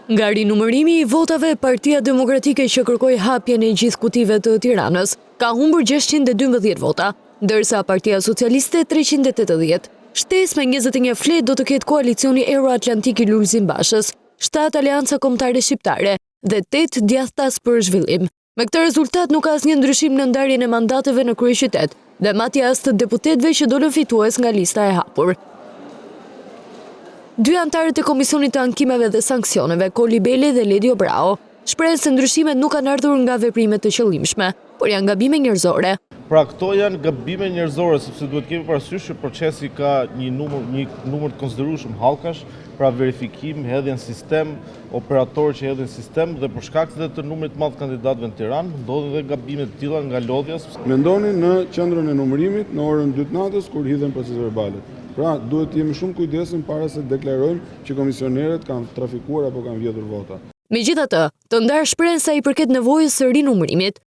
Nga rinumërimi i votave, Partia Demokratike që kërkoi hapjen e gjithë kutive të Tiranës ka humbur 612 vota, ndërsa Partia Socialiste 380. Shtesë me 21 flet do të ketë koalicioni Euroatlantik i Lulzim Bashës, 7 aleanca kombëtare shqiptare dhe 8 djathtas për zhvillim. Me këtë rezultat nuk ka asnjë ndryshim në ndarjen e mandateve në kryeqytet dhe matja as të deputetëve që dolën fitues nga lista e hapur. Dy antarët e Komisionit të Ankimeve dhe Sanksioneve, Koli Beli dhe Ledio Brao, shprehen se ndryshimet nuk kanë ardhur nga veprimet të qëllimshme, por janë gabime njerëzore. Pra këto janë gabime njerëzore, sepse duhet kemi parasysh që procesi ka një numër të konsiderueshëm hallkash, pra verifikim, hedhjen sistem, operatorë që hedhin sistem dhe për shkak të numrit të madh të kandidatëve në Tiranë, ndodhin dhe gabime të tilla nga lodhja. Mendoni në qendrën e numërimit në orën 2 të natës kur hidhen procesverbalet. Pra, duhet të jemi shumë kujdesim para se deklarojmë që komisionerët kanë trafikuar apo kanë vjedhur vota. Megjithatë, të ndarë shprehen sa i përket nevojës së rinumërimit.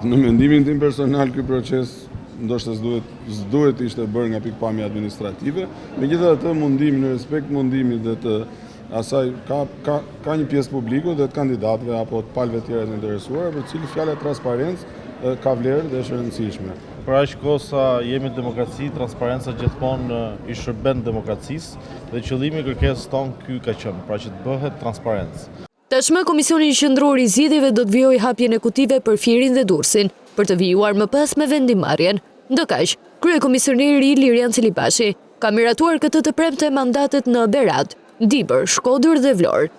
Në mendimin tim personal, ky proces ndoshta s'duhet ishte bërë nga pikpamja administrative, megjithatë mundim në respekt mundimit dhe të asaj ka një pjesë publiku dhe të kandidatëve apo të palëve të tjera të interesuara, për cilë fjala transparencë ka vlerë dhe është e rëndësishme. Për aq kohë sa jemi demokraci, transparenca gjithmonë i shërben demokracisë dhe qëllimi i kërkesës tonë ky ka qenë, pra që të bëhet transparencë. Tashmë Komisioni Qendror i Zgjedhjeve do të vijojë hapjen e kutive për Firin dhe Durrësin, për të vijuar më pas me vendimmarrjen. Ndërkaq, kryekomisioneri Lirian Celibashi ka miratuar këtë të premte mandatet në Berat, Dibër, Shkodër dhe Vlorë.